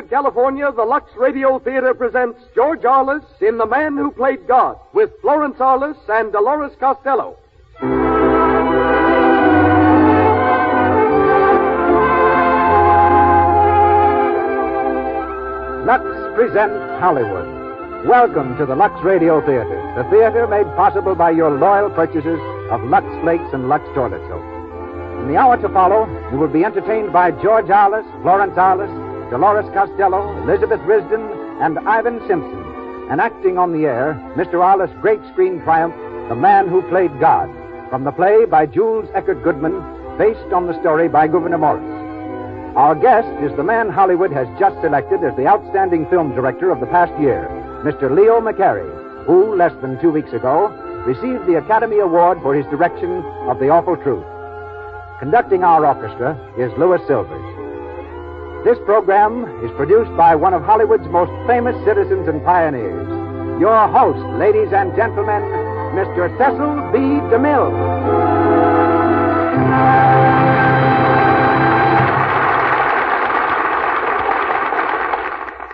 California, the Lux Radio Theater presents George Arliss in The Man Who Played God with Florence Arliss and Dolores Costello. Lux presents Hollywood. Welcome to the Lux Radio Theater, the theater made possible by your loyal purchases of Lux Flakes and Lux Toilet Soap. In the hour to follow, you will be entertained by George Arliss, Florence Arliss, Dolores Costello, Elizabeth Risden, and Ivan Simpson. And acting on the air, Mr. Arliss' great screen triumph, The Man Who Played God, from the play by Jules Eckert Goodman, based on the story by Gouverneur Morris. Our guest is the man Hollywood has just selected as the outstanding film director of the past year, Mr. Leo McCarey, who, less than 2 weeks ago, received the Academy Award for his direction of The Awful Truth. Conducting our orchestra is Louis Silvers. This program is produced by one of Hollywood's most famous citizens and pioneers. Your host, ladies and gentlemen, Mr. Cecil B. DeMille.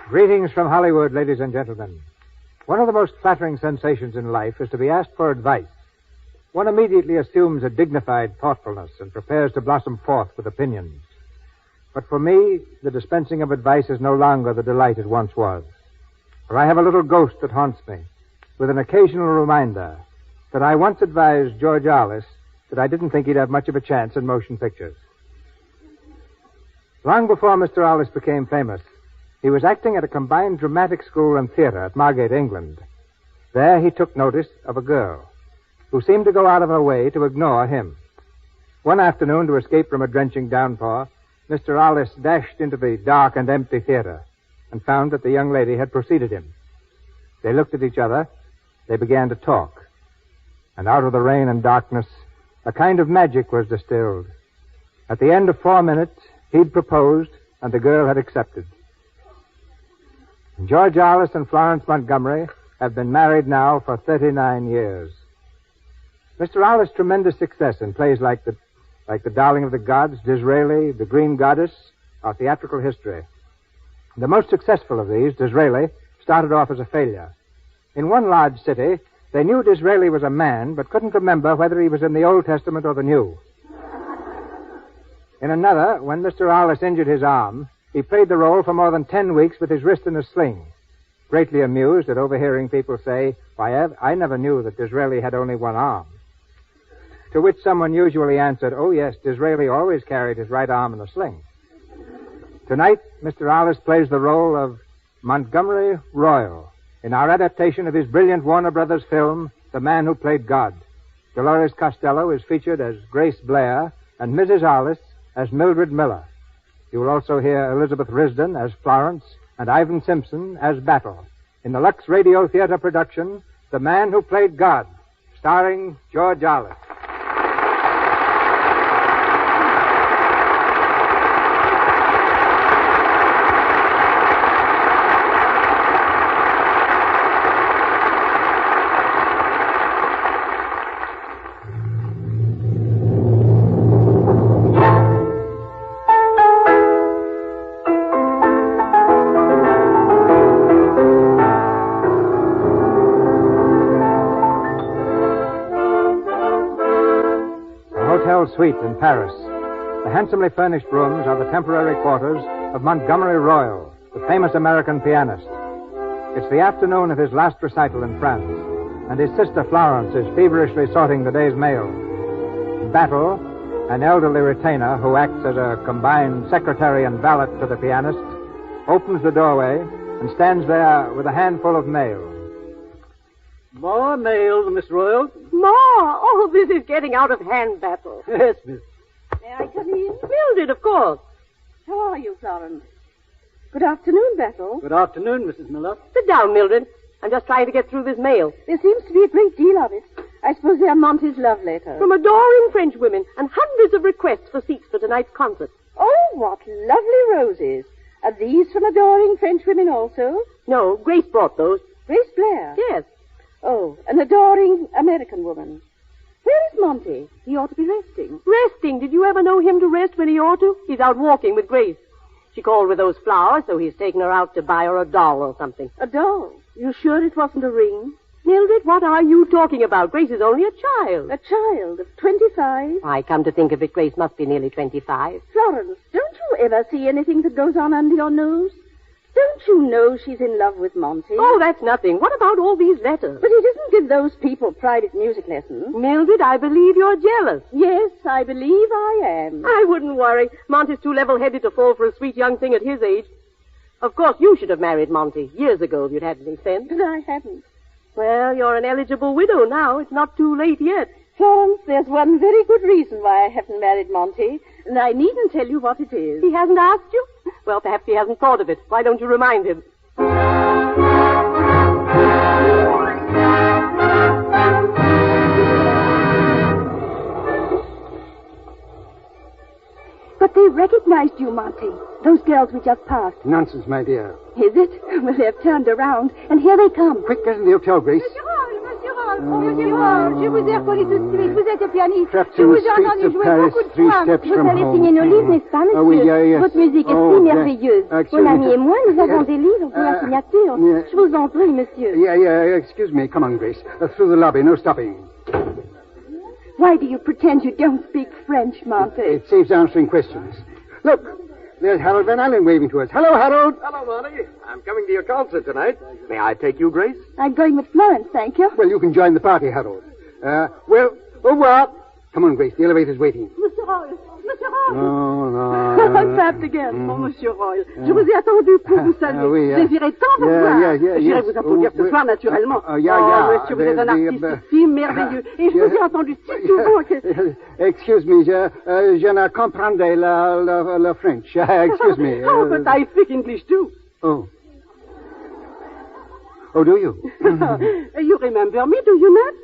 Greetings from Hollywood, ladies and gentlemen. One of the most flattering sensations in life is to be asked for advice. One immediately assumes a dignified thoughtfulness and prepares to blossom forth with opinions. But for me, the dispensing of advice is no longer the delight it once was. For I have a little ghost that haunts me, with an occasional reminder that I once advised George Arliss that I didn't think he'd have much of a chance in motion pictures. Long before Mr. Arliss became famous, he was acting at a combined dramatic school and theater at Margate, England. There he took notice of a girl who seemed to go out of her way to ignore him. One afternoon, to escape from a drenching downpour, Mr. Arliss dashed into the dark and empty theater and found that the young lady had preceded him. They looked at each other. They began to talk. And out of the rain and darkness, a kind of magic was distilled. At the end of 4 minutes, he'd proposed, and the girl had accepted. George Arliss and Florence Montgomery have been married now for 39 years. Mr. Arliss' tremendous success in plays like the Darling of the Gods, Disraeli, The Green Goddess, are theatrical history. The most successful of these, Disraeli, started off as a failure. In one large city, they knew Disraeli was a man, but couldn't remember whether he was in the Old Testament or the New. In another, when Mr. Arliss injured his arm, he played the role for more than 10 weeks with his wrist in a sling, greatly amused at overhearing people say, "Why, I never knew that Disraeli had only one arm." To which someone usually answered, "Oh, yes, Disraeli always carried his right arm in a sling." Tonight, Mr. Arliss plays the role of Montgomery Royal in our adaptation of his brilliant Warner Brothers film, The Man Who Played God. Dolores Costello is featured as Grace Blair and Mrs. Arliss as Mildred Miller. You will also hear Elizabeth Risden as Florence and Ivan Simpson as Battle in the Lux Radio Theater production, The Man Who Played God, starring George Arliss. Suite in Paris. The handsomely furnished rooms are the temporary quarters of Montgomery Royal, the famous American pianist. It's the afternoon of his last recital in France, and his sister Florence is feverishly sorting the day's mail. Battle, an elderly retainer who acts as a combined secretary and valet to the pianist, opens the doorway and stands there with a handful of mail. More mail, Miss Royal. More? Oh, this is getting out of hand, Battle. Yes, miss. May I come in? Mildred, of course. How are you, Florence? Good afternoon, Battle. Good afternoon, Mrs. Miller. Sit down, Mildred. I'm just trying to get through this mail. There seems to be a great deal of it. I suppose they are Monty's love letters. From adoring French women and hundreds of requests for seats for tonight's concert. Oh, what lovely roses. Are these from adoring French women also? No, Grace brought those. Grace Blair? Yes. Oh, an adoring American woman. Where is Monty? He ought to be resting. Resting? Did you ever know him to rest when he ought to? He's out walking with Grace. She called with those flowers, so he's taken her out to buy her a doll or something. A doll? You sure it wasn't a ring? Mildred, what are you talking about? Grace is only a child. A child of 25? I come to think of it, Grace must be nearly 25. Florence, don't you ever see anything that goes on under your nose? Don't you know she's in love with Monty? Oh, that's nothing. What about all these letters? But he doesn't give those people private music lessons. Mildred, I believe you're jealous. Yes, I believe I am. I wouldn't worry. Monty's too level-headed to fall for a sweet young thing at his age. Of course, you should have married Monty years ago if you'd had any sense. But I haven't. Well, you're an eligible widow now. It's not too late yet. Florence, there's one very good reason why I haven't married Monty, and I needn't tell you what it is. He hasn't asked you? Well, perhaps he hasn't thought of it. Why don't you remind him? But they recognized you, Monty. Those girls we just passed. Nonsense, my dear. Is it? Well, they've turned around, and here they come. Quick, get in the hotel, Grace. Monsieur Roll, je vous ai reconnu tout de suite. Vous êtes pianiste. Trapped Je in vous the ai streets entendu of jouer Paris, beaucoup de 3 fois. steps Vous from allez home. signer nos livres, n'est-ce pas, monsieur? Oh, oui, yes. Votre musique est Oh, si that- merveilleuse. excuse Mon me. ami et moi, nous avons des livres pour la signature. yeah. Je vous en prie, monsieur. Yeah, excuse me. Come on, Grace. Through the lobby, no stopping. Why do you pretend you don't speak French, Monty? It saves answering questions. Look, there's Harold Van Allen waving to us. Hello, Harold. Hello, Monty. I'm coming to your concert tonight. May I take you, Grace? I'm going with Florence, thank you. Well, you can join the party, Harold. Well, au revoir. Come on, Grace. The elevator's waiting. Monsieur Roll, Monsieur Roll. No. Trapped again. Oh, Monsieur Royal. Je vous ai attendu pour vous saluer. Oui, Je désirais tant vous voir. J'irai yes. vous applaudir ce soir, naturellement. Yeah. Oh, monsieur, vous êtes un artiste si merveilleux. Et je vous ai entendu si souvent que... Excuse me, je ne comprendrai le French. Excuse me. Oh, but I speak English too. Oh. Oh, do you? You remember me, do you not?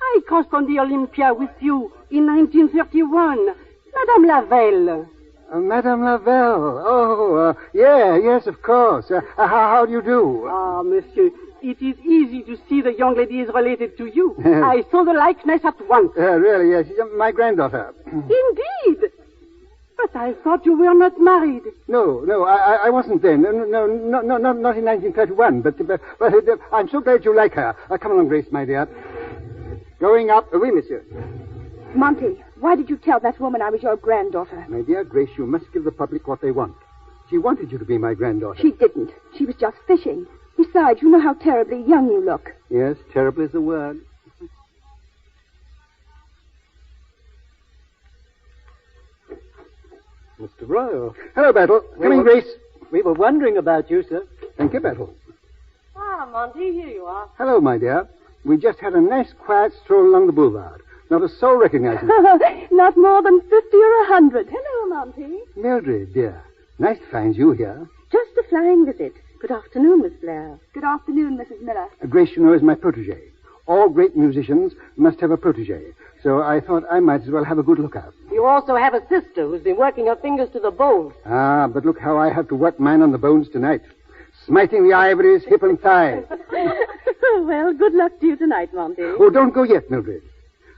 I crossed on the Olympia with you in 1931. Madame Lavelle. Madame Lavelle. Oh, yes, of course. How do you do? Ah, monsieur, it is easy to see the young lady is related to you. I saw the likeness at once. Really, yes. She's my granddaughter. Indeed. But I thought you were not married. No, I wasn't then. No, not in 1931. But I'm so glad you like her. Come along, Grace, my dear. Going up. Oui, monsieur. Monty, why did you tell that woman I was your granddaughter? My dear Grace, you must give the public what they want. She wanted you to be my granddaughter. She didn't. She was just fishing. Besides, you know how terribly young you look. Yes, terrible is the word. Mr. Royal. Hello, Battle. Come in, Grace. We were wondering about you, sir. Thank you, Battle. Ah, Monty, here you are. Hello, my dear. We just had a nice, quiet stroll along the boulevard. Not a soul recognizing us. Not more than 50 or 100. Hello, Monty. Mildred, dear. Nice to find you here. Just a flying visit. Good afternoon, Miss Blair. Good afternoon, Mrs. Miller. Grace, you know, is my protege. All great musicians must have a protege. So I thought I might as well have a good look out. You also have a sister who's been working her fingers to the bone. Ah, but look how I have to work mine on the bones tonight. Smiting the ivories, hip and thigh. Well, good luck to you tonight, Monty. Oh, don't go yet, Mildred.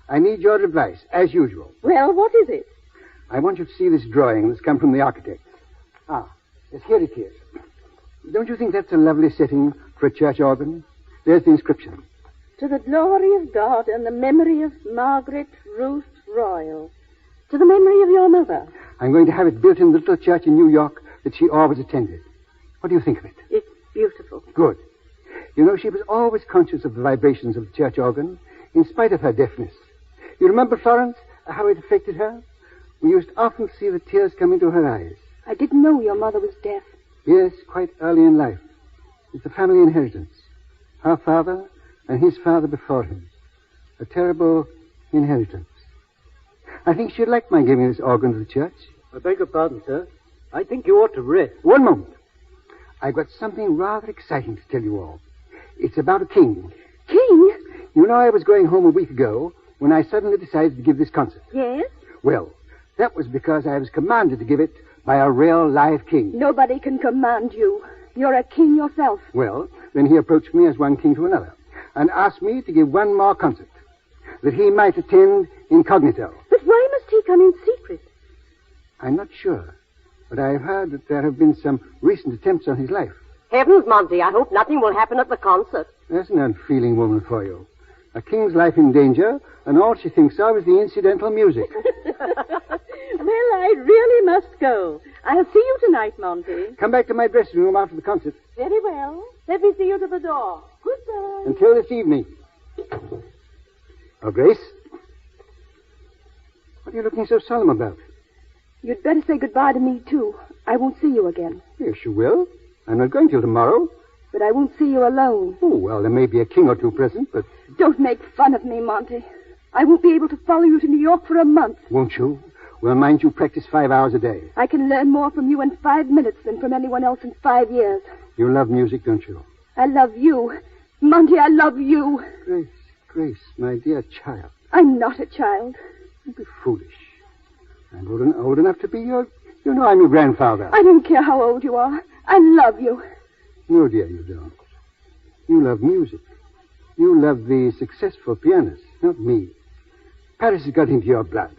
I need your advice, as usual. Well, what is it? I want you to see this drawing that's come from the architect. Ah, yes, here it is. Don't you think that's a lovely setting for a church organ? There's the inscription. To the glory of God and the memory of Margaret Ruth Royal. To the memory of your mother. I'm going to have it built in the little church in New York that she always attended. What do you think of it? It's beautiful. Good. You know, she was always conscious of the vibrations of the church organ, in spite of her deafness. You remember, Florence, how it affected her? We used often to see the tears come into her eyes. I didn't know your mother was deaf. Yes, quite early in life. It's a family inheritance. Her father and his father before him. A terrible inheritance. I think she'd like my giving this organ to the church. I beg your pardon, sir. I think you ought to rest. One moment. I've got something rather exciting to tell you all. It's about a king. King? You know, I was going home a week ago when I suddenly decided to give this concert. Yes? Well, that was because I was commanded to give it by a real live king. Nobody can command you. You're a king yourself. Well, then he approached me as one king to another and asked me to give one more concert that he might attend incognito. But why must he come in secret? I'm not sure. But I've heard that there have been some recent attempts on his life. Heavens, Monty, I hope nothing will happen at the concert. That's an unfeeling woman for you. A king's life in danger, and all she thinks of is the incidental music. Well, I really must go. I'll see you tonight, Monty. Come back to my dressing room after the concert. Very well. Let me see you to the door. Goodbye. Until this evening. Oh, Grace? What are you looking so solemn about? You'd better say goodbye to me, too. I won't see you again. Yes, you will. I'm not going till tomorrow. But I won't see you alone. Oh, well, there may be a king or two present, but... Don't make fun of me, Monty. I won't be able to follow you to New York for a month. Won't you? Well, mind you practice 5 hours a day. I can learn more from you in 5 minutes than from anyone else in 5 years. You love music, don't you? I love you. Monty, I love you. Grace, my dear child. I'm not a child. Don't be foolish. I'm old enough to be your... You know I'm your grandfather. I don't care how old you are. I love you. No, dear, you don't. You love music. You love the successful pianist, not me. Paris has got into your blood.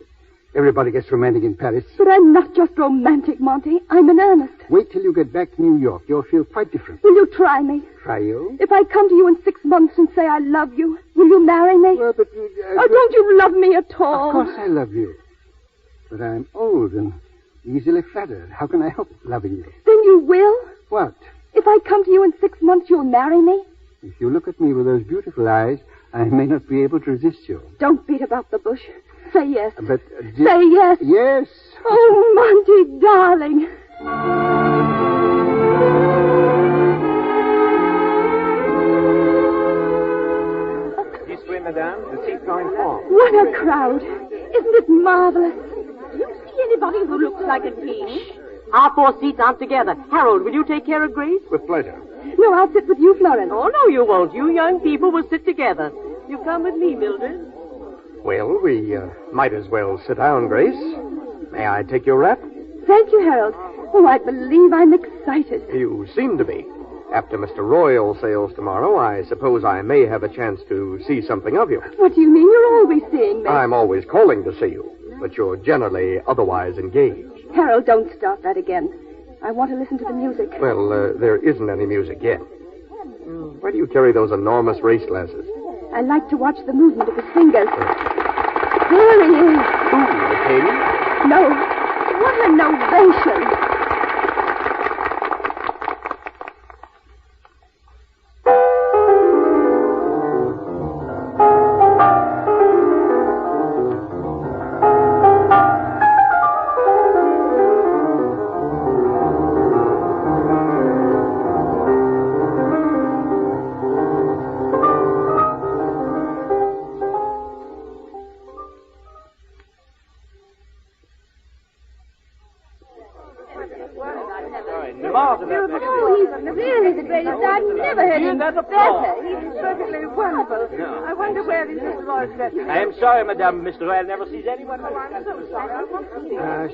Everybody gets romantic in Paris. But I'm not just romantic, Monty. I'm in earnest. Wait till you get back to New York. You'll feel quite different. Will you try me? Try you? If I come to you in 6 months and say I love you, will you marry me? Well, but... oh, don't you love me at all? Of course I love you. But I'm old and easily flattered. How can I help loving you? Then you will? What? If I come to you in 6 months, you'll marry me? If you look at me with those beautiful eyes, I may not be able to resist you. Don't beat about the bush. Say yes. But... say yes. Yes. Oh, Monty, darling. This way, madame. The seat going form. What a crowd. Isn't it marvelous? Do you see anybody who looks like a king? Our 4 seats aren't together. Harold, will you take care of Grace? With pleasure. No, I'll sit with you, Florence. Oh, no, you won't. You young people will sit together. You come with me, Mildred. Well, we might as well sit down, Grace. May I take your wrap? Thank you, Harold. Oh, I believe I'm excited. You seem to be. After Mr. Royal sails tomorrow, I suppose I may have a chance to see something of you. What do you mean you're always seeing me? I'm always calling to see you, but you're generally otherwise engaged. Harold, don't start that again. I want to listen to the music. Well, there isn't any music yet. Why do you carry those enormous race glasses? I like to watch the movement of his fingers. There he is. Who, the king? No. What an ovation. Really the greatest. I've never heard him better. He's perfectly wonderful. I wonder where is Mr. Roy's dressing. I am sorry, madame. Mr. Royal never sees anyone.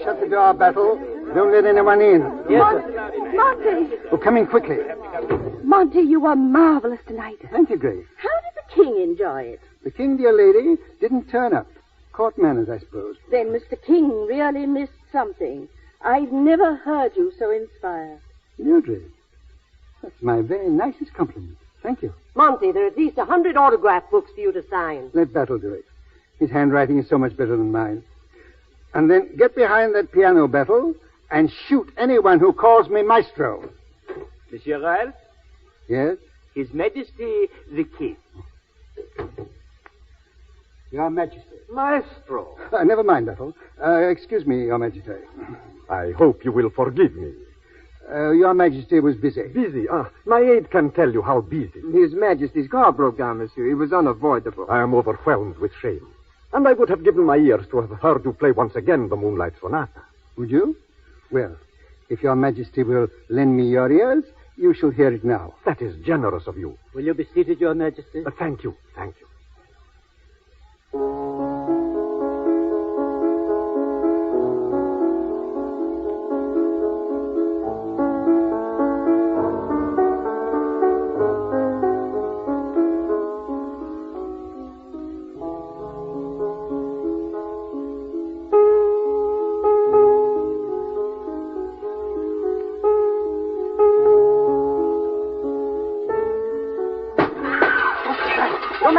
Shut the door, Battle. Don't let anyone in. Yes, sir. Monty. Oh, come in quickly. Monty, you were marvelous tonight. Thank you, Grace. How did the king enjoy it? The king, dear lady, didn't turn up. Court manners, I suppose. Then Mr. King really missed something. I've never heard you so inspired. Mildred, that's my very nicest compliment. Thank you. Monty, there are at least 100 autograph books for you to sign. Let Battle do it. His handwriting is so much better than mine. And then get behind that piano, Battle, and shoot anyone who calls me maestro. Monsieur Royal, Yes? His Majesty the King. Your Majesty. Maestro. Never mind, Battle. Excuse me, Your Majesty. I hope you will forgive me. Your Majesty was busy. Busy? My aide can tell you how busy. His Majesty's car broke down, monsieur. It was unavoidable. I am overwhelmed with shame. And I would have given my ears to have heard you play once again the Moonlight Sonata. Would you? Well, if Your Majesty will lend me your ears, you shall hear it now. That is generous of you. Will you be seated, Your Majesty? Thank you. Thank you.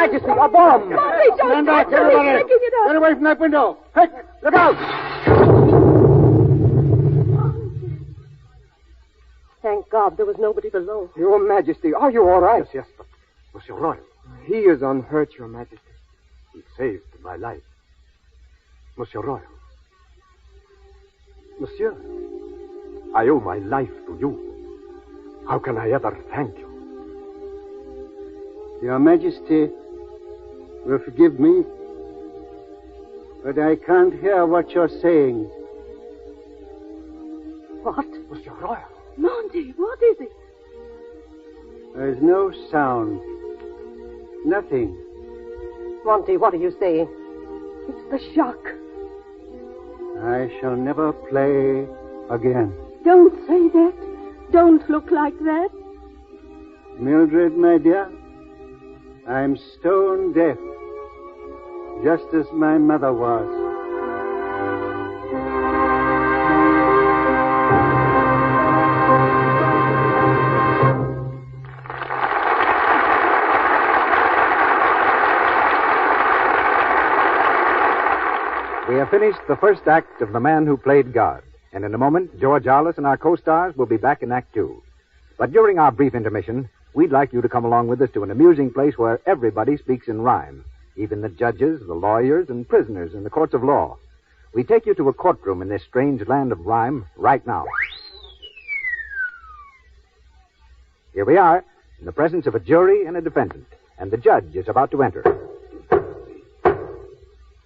Majesty, a bomb! Monty, don't Stand back, touch him. everybody. He's picking it up. Get away from that window. Quick, look out. Thank God there was nobody below. Your Majesty, are you all right? Yes, but Monsieur Royal, He is unhurt, Your Majesty. he saved my life. Monsieur Royal. Monsieur, I owe my life to you. How can I ever thank you? Your Majesty will forgive me, but I can't hear what you're saying. What? Monsieur Royal. Monty, what is it? There's no sound. Nothing. Monty, what are you saying? It's the shock. I shall never play again. Don't say that. Don't look like that. Mildred, my dear, I'm stone deaf, just as my mother was. We have finished the first act of The Man Who Played God, and in a moment, George Arliss and our co-stars will be back in Act Two. But during our brief intermission, we'd like you to come along with us to an amusing place where everybody speaks in rhyme, even the judges, the lawyers, and prisoners in the courts of law. We take you to a courtroom in this strange land of rhyme right now. Here we are, in the presence of a jury and a defendant, and the judge is about to enter.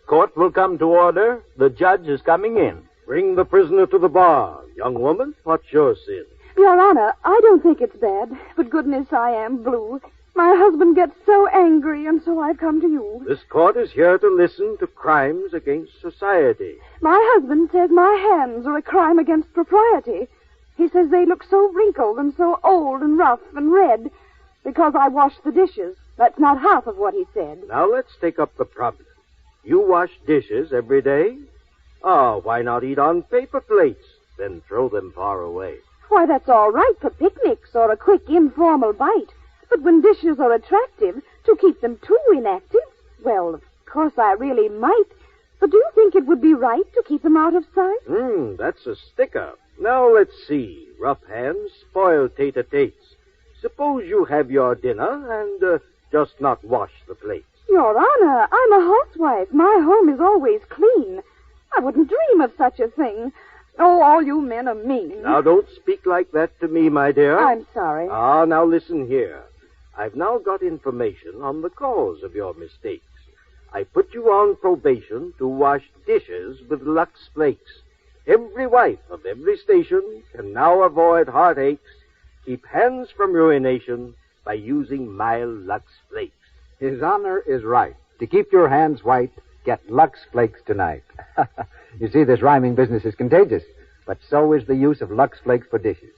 Court will come to order. The judge is coming in. Bring the prisoner to the bar. Young woman, what's your sin? Your Honor, I don't think it's bad, but goodness, I am blue. My husband gets so angry, and so I've come to you. This court is here to listen to crimes against society. My husband says my hands are a crime against propriety. He says they look so wrinkled and so old and rough and red because I wash the dishes. That's not half of what he said. Now let's take up the problem. You wash dishes every day? Oh, why not eat on paper plates, then throw them far away? Why, that's all right for picnics or a quick informal bite. But when dishes are attractive, to keep them too inactive, well, of course I really might. But do you think it would be right to keep them out of sight? That's a sticker. Now let's see. Rough hands spoil tater-tates. Suppose you have your dinner and just not wash the plates. Your Honor, I'm a housewife. My home is always clean. I wouldn't dream of such a thing. Oh, all you men are mean. Now, don't speak like that to me, my dear. I'm sorry. Now listen here. I've now got information on the cause of your mistakes. I put you on probation to wash dishes with Lux Flakes. Every wife of every station can now avoid heartaches, keep hands from ruination by using my Lux Flakes. His Honor is right. To keep your hands white, get Lux Flakes tonight. You see, this rhyming business is contagious, but so is the use of Lux Flakes for dishes.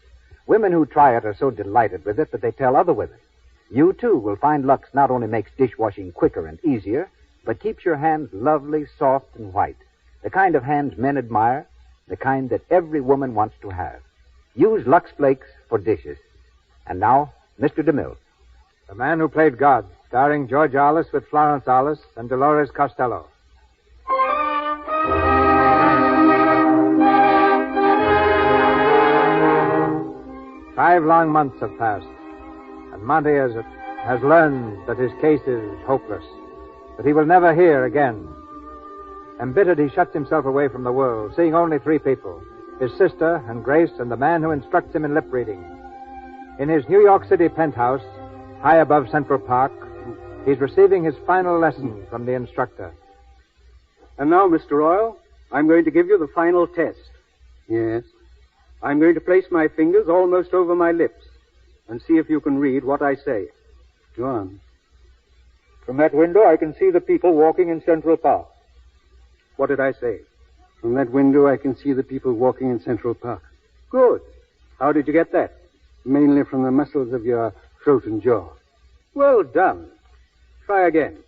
Women who try it are so delighted with it that they tell other women. You, too, will find Lux not only makes dishwashing quicker and easier, but keeps your hands lovely, soft, and white. The kind of hands men admire, the kind that every woman wants to have. Use Lux Flakes for dishes. And now, Mr. DeMille. The Man Who Played God, starring George Arliss with Florence Arliss and Dolores Costello. Five long months have passed, and Monty has learned that his case is hopeless, that he will never hear again. Embittered, he shuts himself away from the world, seeing only three people, his sister and Grace and the man who instructs him in lip reading. In his New York City penthouse, high above Central Park, he's receiving his final lesson from the instructor. And now, Mr. Royal, I'm going to give you the final test. Yes? I'm going to place my fingers almost over my lips and see if you can read what I say. Go on. From that window, I can see the people walking in Central Park. What did I say? From that window, I can see the people walking in Central Park. Good. How did you get that? Mainly from the muscles of your throat and jaw. Well done. Try again.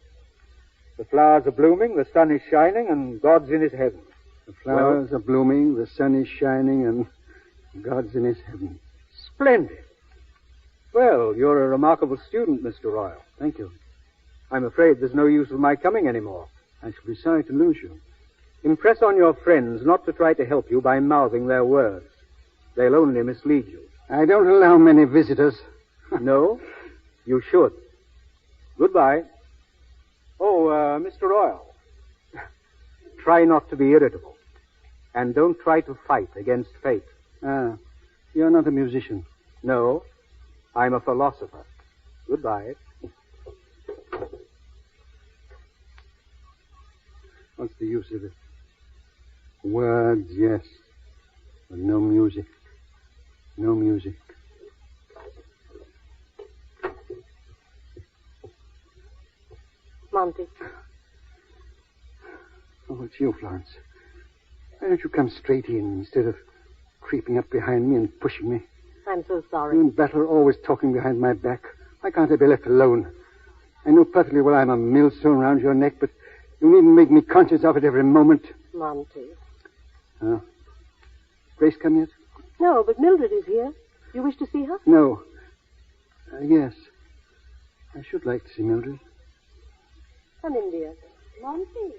The flowers are blooming, the sun is shining, and God's in his heaven. The flowers are blooming, the sun is shining, and God's in his heaven. Splendid. Well, you're a remarkable student, Mr. Royal. Thank you. I'm afraid there's no use of my coming anymore. I shall be sorry to lose you. Impress on your friends not to try to help you by mouthing their words. They'll only mislead you. I don't allow many visitors. No? You should. Goodbye. Oh, Mr. Royal. Try not to be irritable. And don't try to fight against fate. Ah, you're not a musician. No, I'm a philosopher. Goodbye. What's the use of it? Words, yes, but no music. No music. Monty. Oh, it's you, Florence. Why don't you come straight in instead of creeping up behind me and pushing me? I'm so sorry. You and Battle are always talking behind my back. Why can't I be left alone? I know perfectly well I'm a millstone around your neck, but you needn't make me conscious of it every moment. Monty. Oh. Grace come yet? No, but Mildred is here. You wish to see her? No. Yes. I should like to see Mildred. Come in, dear. Monty.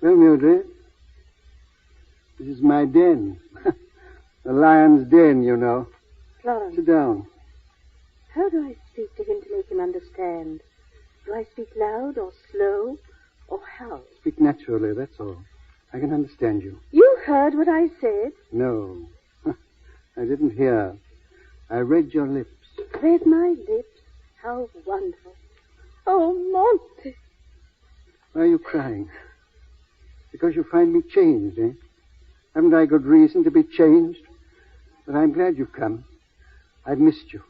Well, Mildred, this is my den. The lion's den, you know. Florence. Sit down. How do I speak to him to make him understand? Do I speak loud or slow or how? Speak naturally, that's all. I can understand you. You heard what I said? No. I didn't hear. I read your lips. Read my lips? How wonderful. Oh, Monty. Why are you crying? Because you find me changed, eh? Haven't I good reason to be changed? But I'm glad you've come. I've missed you.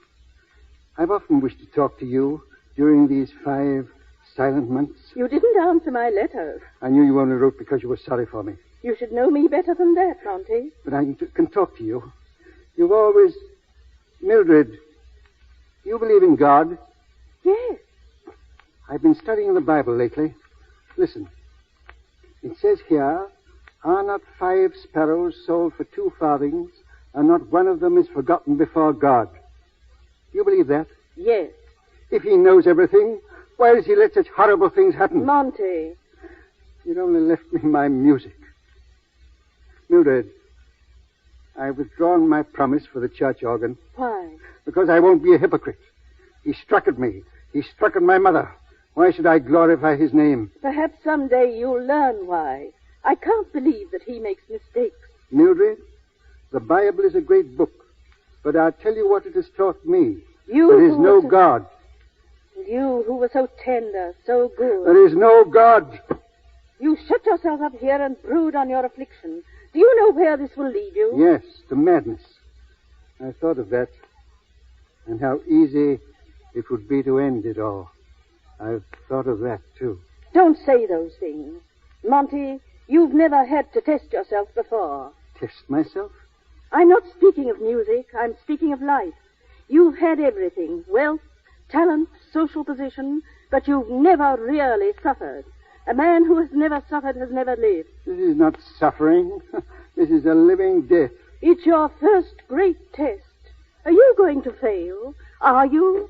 I've often wished to talk to you during these 5 silent months. You didn't answer my letters. I knew you only wrote because you were sorry for me. You should know me better than that, Monty. But I can talk to you. You've always... Mildred, do you believe in God? Yes. I've been studying the Bible lately. Listen. It says here, are not 5 sparrows sold for 2 farthings, and not one of them is forgotten before God? Do you believe that? Yes. If he knows everything, why does he let such horrible things happen? Monty. You'd only left me my music. Mildred, I've withdrawn my promise for the church organ. Why? Because I won't be a hypocrite. He struck at me. He struck at my mother. Why should I glorify his name? Perhaps someday you'll learn why. I can't believe that he makes mistakes. Mildred, the Bible is a great book, but I'll tell you what it has taught me. You there is no God. You who were so tender, so good. There is no God. You shut yourself up here and brood on your affliction. Do you know where this will lead you? Yes, to madness. I thought of that, and how easy it would be to end it all. I've thought of that, too. Don't say those things. Monty, you've never had to test yourself before. Test myself? I'm not speaking of music. I'm speaking of life. You've had everything. Wealth, talent, social position, but you've never really suffered. A man who has never suffered has never lived. This is not suffering. This is a living death. It's your first great test. Are you going to fail? Are you?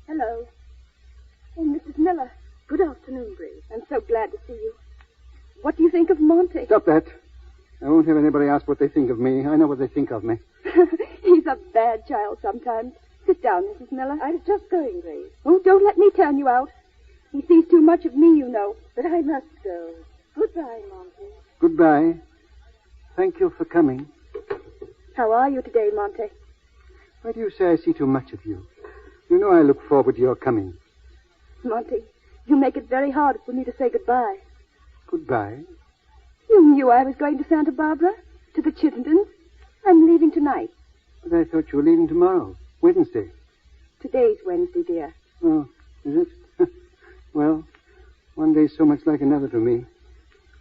Hello. Oh, Mrs. Miller. Good afternoon, Grace. I'm so glad to see you. What do you think of Monty? Stop that. I won't have anybody ask what they think of me. I know what they think of me. He's a bad child sometimes. Sit down, Mrs. Miller. I was just going, Grace. Oh, don't let me turn you out. He sees too much of me, you know. But I must go. Goodbye, Monty. Goodbye. Thank you for coming. How are you today, Monty? Why do you say I see too much of you? You know I look forward to your coming. Monty, you make it very hard for me to say goodbye. Goodbye? You knew I was going to Santa Barbara, to the Chittendens. I'm leaving tonight. But I thought you were leaving tomorrow, Wednesday. Today's Wednesday, dear. Oh, is it? Well, one day's so much like another to me.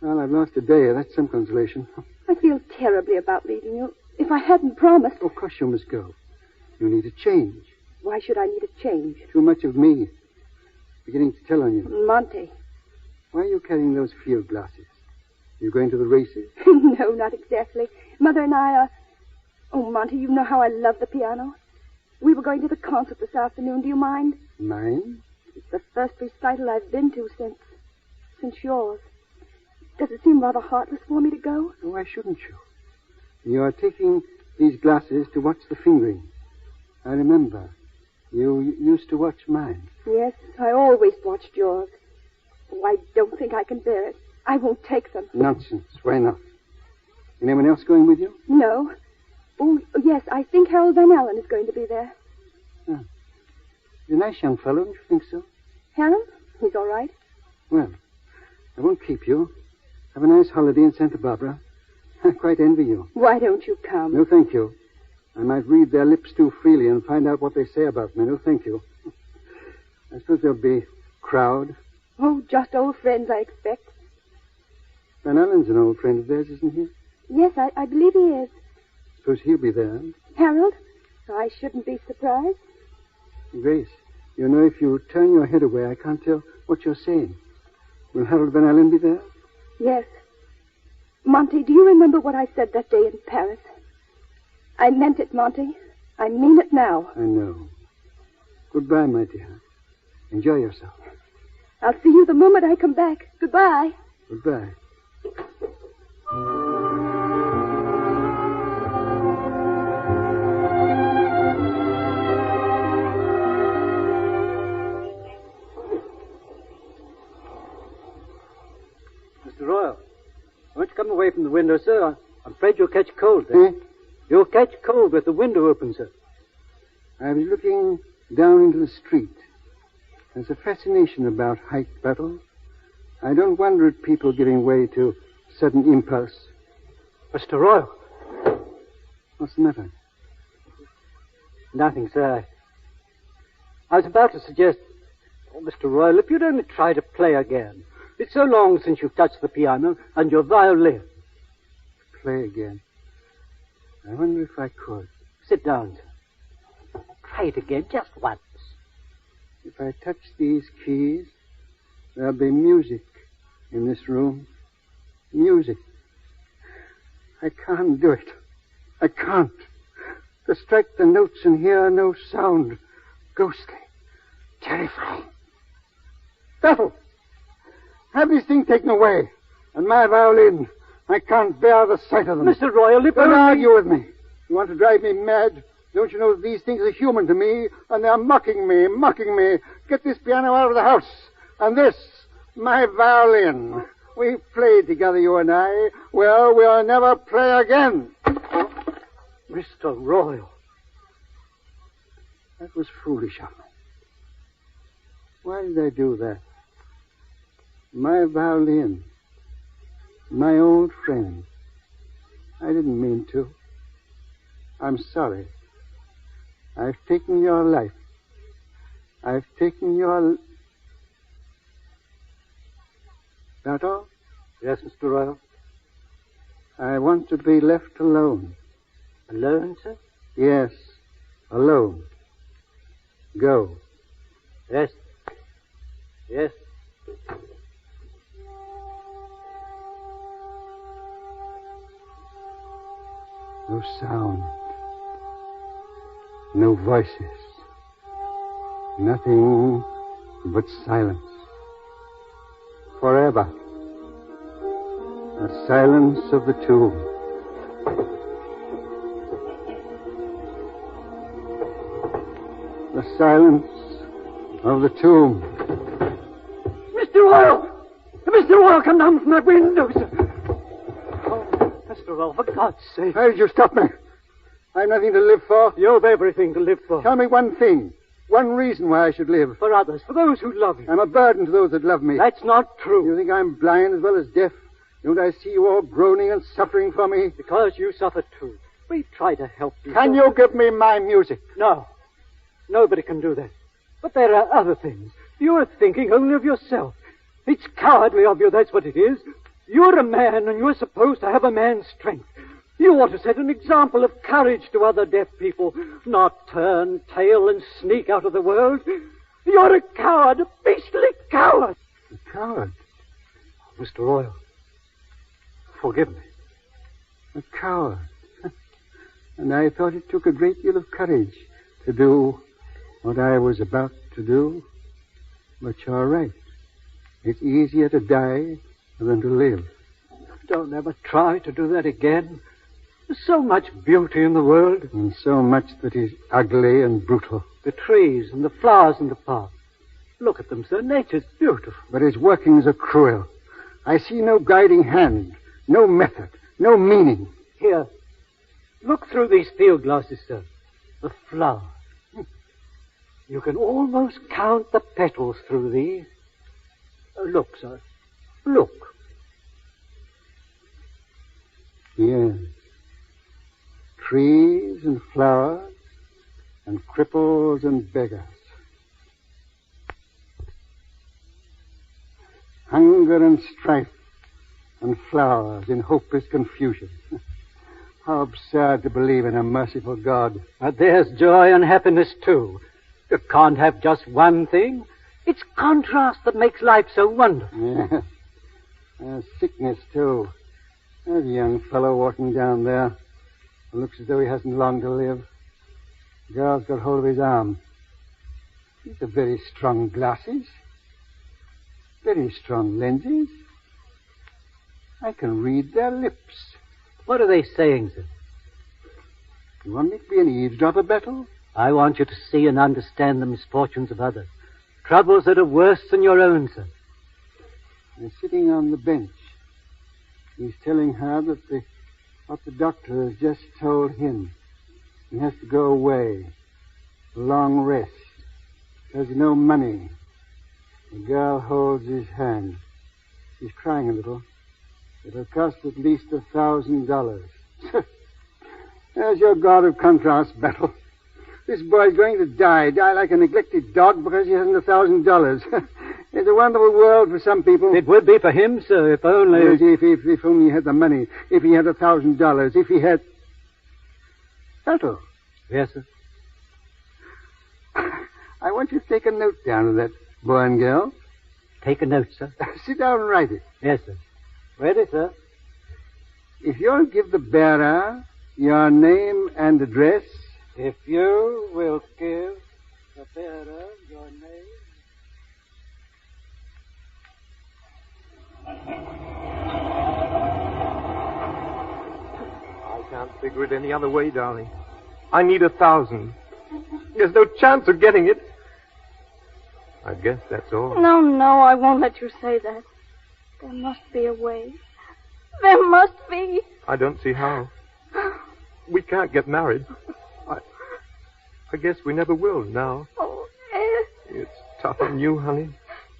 Well, I've lost a day. That's some consolation. I feel terribly about leaving you. If I hadn't promised... Of course you must go. You need a change. Why should I need a change? Too much of me. Beginning to tell on you. Monty. Why are you carrying those field glasses? Are you going to the races? No, not exactly. Mother and I are... Oh, Monty, you know how I love the piano. We were going to the concert this afternoon. Do you mind? Mine? It's the first recital I've been to since yours. Does it seem rather heartless for me to go? Why shouldn't you? You are taking these glasses to watch the fingering. I remember. You used to watch mine. Yes, I always watched yours. Oh, I don't think I can bear it. I won't take them. Nonsense. Why not? Anyone else going with you? No. Oh, yes, I think Harold Van Allen is going to be there. Ah. He's a nice young fellow, don't you think so? Harold? He's all right. Well, I won't keep you. Have a nice holiday in Santa Barbara. I quite envy you. Why don't you come? No, thank you. I might read their lips too freely and find out what they say about me. No, thank you. I suppose there'll be a crowd. Oh, just old friends, I expect. Van Allen's an old friend of theirs, isn't he? Yes, I believe he is. Suppose he'll be there. Harold? I shouldn't be surprised. Grace, you know, if you turn your head away, I can't tell what you're saying. Will Harold Van Allen be there? Yes. Monty, do you remember what I said that day in Paris? I meant it, Monty. I mean it now. I know. Goodbye, my dear. Enjoy yourself. I'll see you the moment I come back. Goodbye. Goodbye. Mr. Royal, won't you come away from the window, sir? I'm afraid you'll catch cold there. You'll catch cold with the window open, sir. I was looking down into the street. There's a fascination about height battle. I don't wonder at people giving way to sudden impulse. Mr. Royal. What's the matter? Nothing, sir. I was about to suggest, Mr. Royal, if you'd only try to play again. It's so long since you've touched the piano and your violin. Play again. I wonder if I could. Sit down, sir. Try it again, just once. If I touch these keys, there'll be music in this room. Music. I can't do it. I can't. To strike the notes and hear no sound. Ghostly. Terrifying. Devil! Have these things taken away. And my violin. I can't bear the sight of them. Mr. Royal, if Don't argue with me. You want to drive me mad? Don't you know that these things are human to me, and they're mocking me, mocking me. Get this piano out of the house. And this, my violin. We've played together, you and I. Well, we'll never play again. Mr. Royal. That was foolish of me. Why did I do that? My violin. My old friend. I didn't mean to. I'm sorry. I've taken your life. I've taken your... That all? Yes, Mr. Royal. I want to be left alone. Alone, sir? Yes, alone. Go. Yes. Yes. No sound. No voices. Nothing but silence. Forever. The silence of the tomb. The silence of the tomb. Mr. Royal! Mr. Royal, come down from that window, sir. Oh, Mr. Royal, for God's sake. Why did you stop me? I've nothing to live for. You've everything to live for. Tell me one thing. One reason why I should live. For others, for those who love you. I'm a burden to those that love me. That's not true. You think I'm blind as well as deaf? Don't I see you all groaning and suffering for me? Because you suffer too. We try to help you. Can you give me my music? No. Nobody can do that. But there are other things. You're thinking only of yourself. It's cowardly of you, that's what it is. You're a man, and you're supposed to have a man's strength. You ought to set an example of courage to other deaf people, not turn tail and sneak out of the world. You're a coward, a beastly coward. A coward? Mr. Royal, forgive me. A coward. And I thought it took a great deal of courage to do what I was about to do. But you're right. It's easier to die than to live. Don't ever try to do that again. There's so much beauty in the world. And so much that is ugly and brutal. The trees and the flowers in the park. Look at them, sir. Nature's beautiful. But its workings are cruel. I see no guiding hand, no method, no meaning. Here, look through these field glasses, sir. The flowers. You can almost count the petals through these. Look, sir. Look. Yes. Trees and flowers and cripples and beggars. Hunger and strife and flowers in hopeless confusion. How absurd to believe in a merciful God. But there's joy and happiness, too. You can't have just one thing. It's contrast that makes life so wonderful. Yes. There's sickness, too. There's a young fellow walking down there who looks as though he hasn't long to live. The girl's got hold of his arm. These are very strong glasses. Very strong lenses. I can read their lips. What are they saying, sir? You want me to be an eavesdropper, Bettel? I want you to see and understand the misfortunes of others. Troubles that are worse than your own, sir. They're sitting on the bench. He's telling her that what the doctor has just told him. He has to go away. A long rest. There's no money. The girl holds his hand. She's crying a little. It'll cost at least $1,000. There's your God of contrast, Bettel. This boy's going to die like a neglected dog because he hasn't $1,000. It's a wonderful world for some people. It would be for him, sir, if only... Yes, if only he had the money. If he had $1,000. If he had... Bettel. Yes, sir? I want you to take a note down of that boy and girl. Take a note, sir? Sit down and write it. Yes, sir. Ready, sir? If you'll give the bearer your name and address... If you will give the bearer your name... I can't figure it any other way, darling. I need 1,000. There's no chance of getting it. I guess that's all. No, I won't let you say that. There must be a way. There must be. I don't see how. We can't get married. I guess we never will now. Oh, Ed. It's tough on you, honey.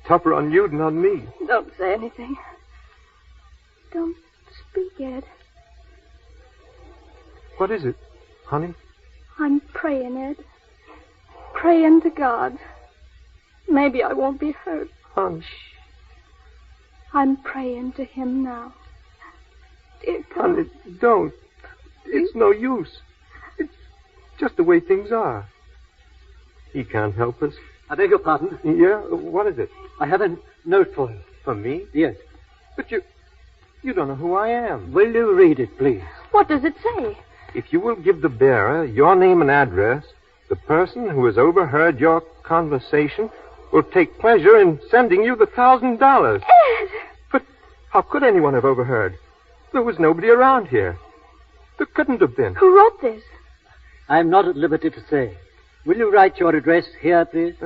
Tougher on you than on me. Don't say anything. Don't speak, Ed. What is it, honey? I'm praying, Ed. Praying to God. Maybe I won't be hurt. Hon. I'm praying to him now. Dear God. Honey, don't. It's no use. It's just the way things are. He can't help us. I beg your pardon? Yeah? What is it? I have a note for you. For me? Yes. But you don't know who I am. Will you read it, please? What does it say? If you will give the bearer your name and address, the person who has overheard your conversation will take pleasure in sending you the $1,000. Ed! But how could anyone have overheard? There was nobody around here. There couldn't have been. Who wrote this? I'm not at liberty to say. Will you write your address here, please?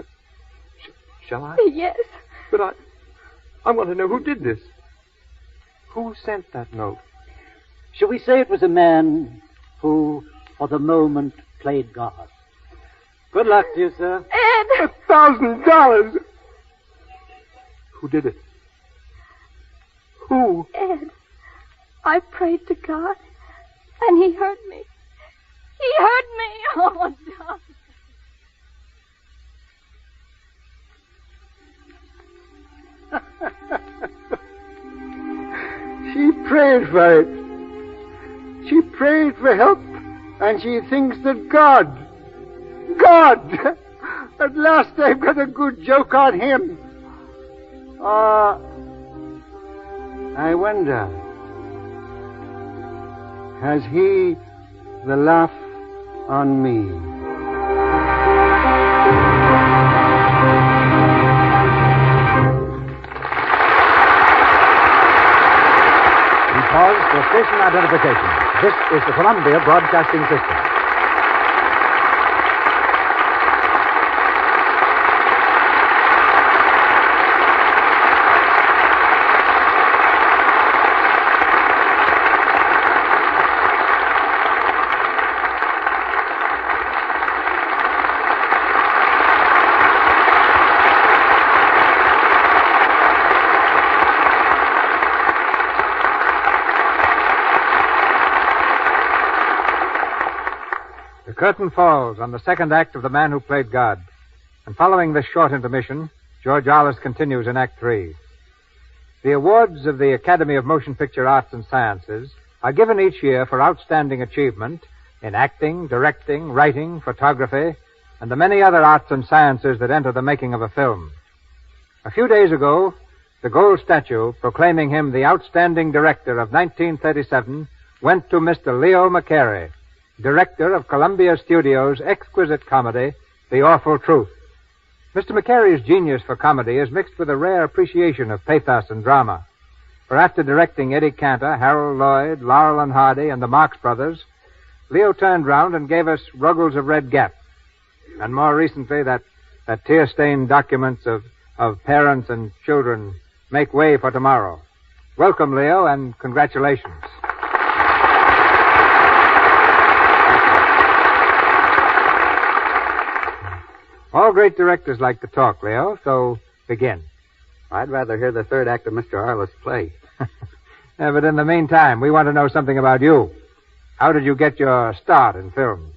Shall I? Yes. But I want to know who did this. Who sent that note? Shall we say it was a man who, for the moment, played God? Good luck to you, sir. Ed! $1,000! Who did it? Who? Ed, I prayed to God, and he heard me. He heard me. Oh, darling. She prayed for it. She prayed for help, and she thinks that God, at last I've got a good joke on him. I wonder, has he the laugh on me? pause for station identification. This is the Columbia Broadcasting System. The curtain falls on the second act of The Man Who Played God. And following this short intermission, George Arliss continues in Act 3. The awards of the Academy of Motion Picture Arts and Sciences are given each year for outstanding achievement in acting, directing, writing, photography, and the many other arts and sciences that enter the making of a film. A few days ago, the gold statue proclaiming him the outstanding director of 1937 went to Mr. Leo McCarey, director of Columbia Studios' exquisite comedy, The Awful Truth. Mr. McCarey's genius for comedy is mixed with a rare appreciation of pathos and drama. For after directing Eddie Cantor, Harold Lloyd, Laurel and Hardy, and the Marx Brothers, Leo turned round and gave us Ruggles of Red Gap. And more recently, that tear-stained documents of parents and children make way for tomorrow. Welcome, Leo, and congratulations. All great directors like to talk, Leo, so begin. I'd rather hear the third act of Mr. Arliss' play. Yeah, but in the meantime, we want to know something about you. How did you get your start in film?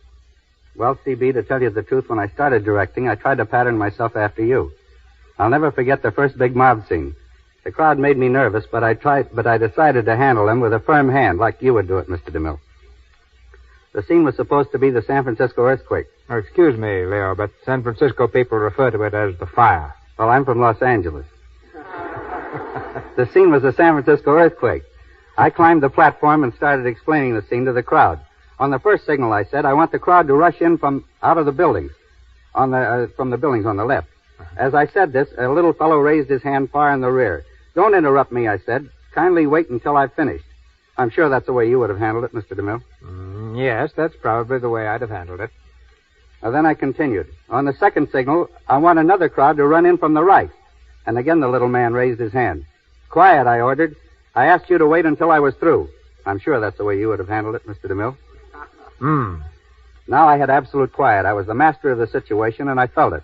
Well, C.B., to tell you the truth, when I started directing, I tried to pattern myself after you. I'll never forget the first big mob scene. The crowd made me nervous, but I decided to handle them with a firm hand, like you would do it, Mr. DeMille. The scene was supposed to be the San Francisco earthquake. Oh, excuse me, Leo, but San Francisco people refer to it as the fire. Well, I'm from Los Angeles. The scene was the San Francisco earthquake. I climbed the platform and started explaining the scene to the crowd. On the first signal, I said, I want the crowd to rush in from out of the buildings, from the buildings on the left. As I said this, a little fellow raised his hand far in the rear. Don't interrupt me, I said. Kindly wait until I've finished. I'm sure that's the way you would have handled it, Mr. DeMille. Yes, that's probably the way I'd have handled it. Then I continued. On the second signal, I want another crowd to run in from the right. And again the little man raised his hand. Quiet, I ordered. I asked you to wait until I was through. I'm sure that's the way you would have handled it, Mr. DeMille. Now I had absolute quiet. I was the master of the situation, and I felt it.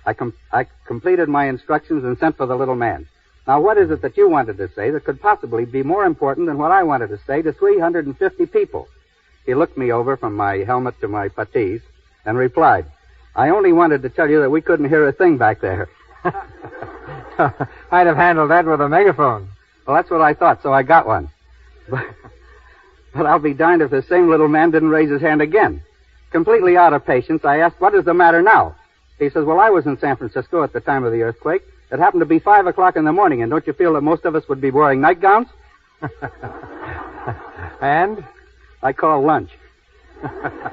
I completed my instructions and sent for the little man. Now, what is it that you wanted to say that could possibly be more important than what I wanted to say to 350 people? He looked me over from my helmet to my puttees and replied, I only wanted to tell you that we couldn't hear a thing back there. I'd have handled that with a megaphone. Well, that's what I thought, so I got one. But I'll be darned if the same little man didn't raise his hand again. Completely out of patience, I asked, what is the matter now? He says, well, I was in San Francisco at the time of the earthquake. It happened to be 5 o'clock in the morning, and don't you feel that most of us would be wearing nightgowns? And? I call lunch.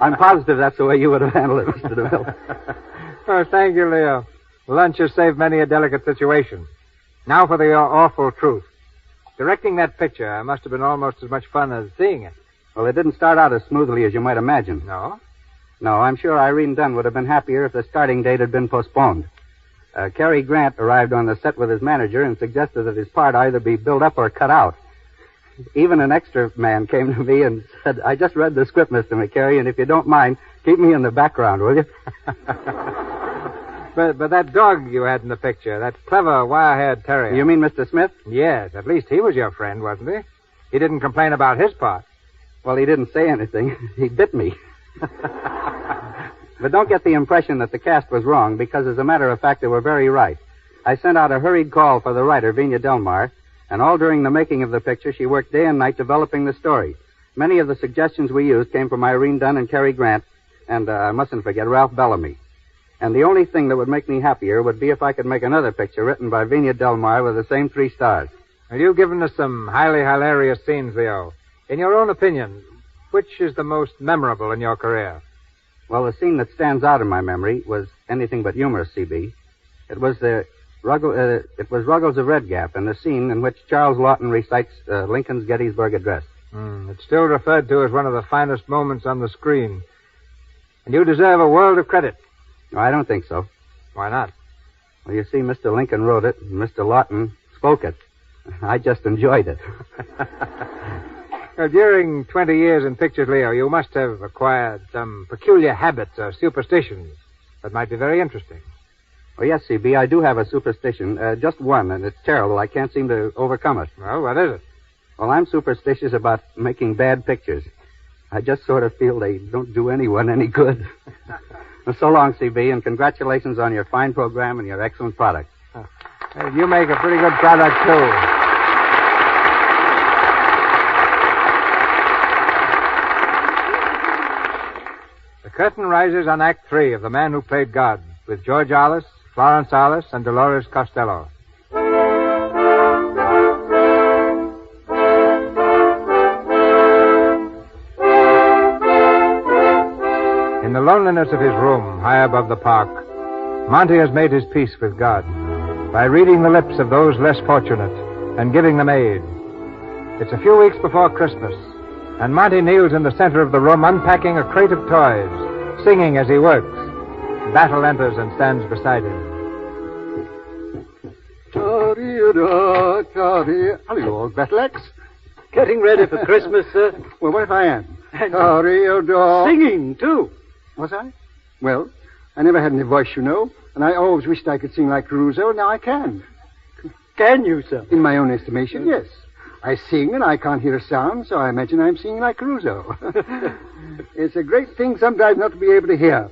I'm positive that's the way you would have handled it, Mr. DeMille. Oh, thank you, Leo. Lunch has saved many a delicate situation. Now for the awful truth. Directing that picture must have been almost as much fun as seeing it. Well, it didn't start out as smoothly as you might imagine. No? No, I'm sure Irene Dunn would have been happier if the starting date had been postponed. Cary Grant arrived on the set with his manager and suggested that his part either be built up or cut out. Even an extra man came to me and said, I just read the script, Mr. McCary, and if you don't mind, keep me in the background, will you? But that dog you had in the picture, that clever wire-haired terrier. You mean Mr. Smith? Yes, at least he was your friend, wasn't he? He didn't complain about his part. Well, he didn't say anything. He bit me. But don't get the impression that the cast was wrong, because as a matter of fact, they were very right. I sent out a hurried call for the writer, Vina Delmar, and all during the making of the picture, she worked day and night developing the story. Many of the suggestions we used came from Irene Dunn and Cary Grant, and I mustn't forget Ralph Bellamy. And the only thing that would make me happier would be if I could make another picture written by Vina Delmar with the same 3 stars. Well, you've given us some highly hilarious scenes, Leo. In your own opinion, which is the most memorable in your career? Well, the scene that stands out in my memory was anything but humorous, C.B. It was Ruggles of Red Gap, and the scene in which Charles Lawton recites Lincoln's Gettysburg Address. It's still referred to as one of the finest moments on the screen. And you deserve a world of credit. I don't think so. Why not? Well, you see, Mr. Lincoln wrote it, and Mr. Lawton spoke it. I just enjoyed it. Well, during 20 years in pictures, Leo, you must have acquired some peculiar habits or superstitions that might be very interesting. Oh, yes, C.B., I do have a superstition. Just one, and it's terrible. I can't seem to overcome it. Well, what is it? Well, I'm superstitious about making bad pictures. I just sort of feel they don't do anyone any good. Well, so long, C.B., and congratulations on your fine program and your excellent product. Hey, you make a pretty good product, too. The curtain rises on Act 3 of The Man Who Played God, with George Arliss, Florence Arliss, and Dolores Costello. In the loneliness of his room, high above the park, Monty has made his peace with God by reading the lips of those less fortunate and giving them aid. It's a few weeks before Christmas, and Monty kneels in the center of the room unpacking a crate of toys, singing as he works. Battle enters and stands beside him. Hello, old Battleaxe. Getting ready for Christmas, sir? Well, what if I am? Singing, too. Was I? Well, I never had any voice, you know, and I always wished I could sing like Caruso. Now I can. Can you, sir? In my own estimation, yes. I sing and I can't hear a sound, so I imagine I'm singing like Caruso. It's a great thing sometimes not to be able to hear.